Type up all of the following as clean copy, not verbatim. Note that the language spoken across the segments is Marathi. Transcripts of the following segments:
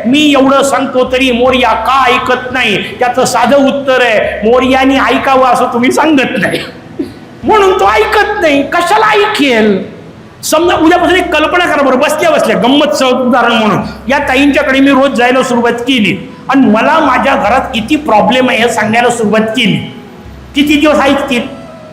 मी एवढं सांगतो तरी मोरया का ऐकत नाही? त्याचं साधं उत्तर आहे, मोरयानी ऐकावं असं तुम्ही सांगत नाही म्हणून तो ऐकत नाही. कशाला ऐकेल? समजा उद्यापासून एक कल्पना करा बरं, बसल्या गंमत उदाहरण म्हणून, या ताईंच्याकडे मी रोज जायला सुरुवात केली आणि मला माझ्या घरात किती प्रॉब्लेम आहे हे सांगायला सुरुवात केली. किती दिवस ऐकतील?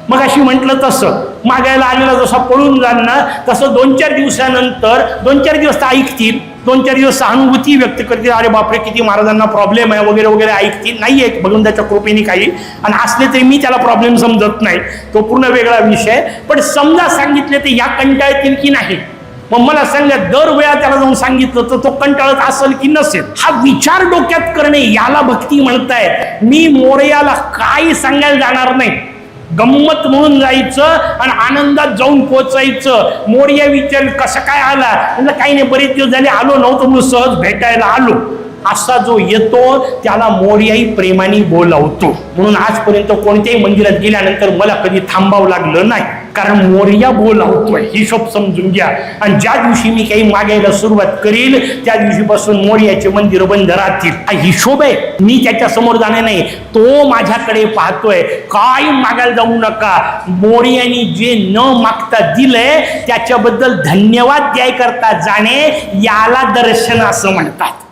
मग अशी म्हटलं तसं मागायला आलेला जसा पळून जाल ना तसं 2-4 दिवसानंतर 2-4 दिवस तर ऐकतील, 2-4 दिवस सहानुभूती व्यक्त करतील, अरे बापरे किती महाराजांना प्रॉब्लेम आहे वगैरे वगैरे ऐकतील. नाही आहे भगवंताच्या कृपेने काही, आणि असले तरी मी त्याला प्रॉब्लेम समजत नाही, तो पूर्ण वेगळा विषय. पण समजा सांगितले तर या कंटाळतील की नाही? मग मला सांगा, दरवेळा त्याला जाऊन सांगितलं तर तो कंटाळत असेल की नसेल? हा विचार डोक्यात करणे याला भक्ती म्हणतायत. मी मोरयाला काही सांगायला जाणार नाही, गंमत म्हणून जायचं आणि आनंदात जाऊन पोचायचं. मोरया विचार कसं काय आला? म्हणजे काही नाही, बरेच दिवस झाले आलो नव्हतो म्हणून सहज भेटायला आलो. असा जो येतो त्याला मोरयाही प्रेमाने बोलावतो. म्हणून आजपर्यंत कोणत्याही मंदिरात गेल्यानंतर मला कधी थांबावं लागलं नाही, कारण मोरया बोलावतोय. हिशोब समजून घ्या. आणि ज्या दिवशी मी काही मागायला सुरुवात करील त्या दिवशीपासून मोरयाचे मंदिर बंद राहतील. हा हिशोब आहे, मी त्याच्या समोर जाणे नाही, तो माझ्याकडे पाहतोय. काय मागायला जाऊ नका. मोरयाने जे न मागता दिलंय त्याच्याबद्दल धन्यवाद द्याय करता जाणे याला दर्शन असं म्हणतात.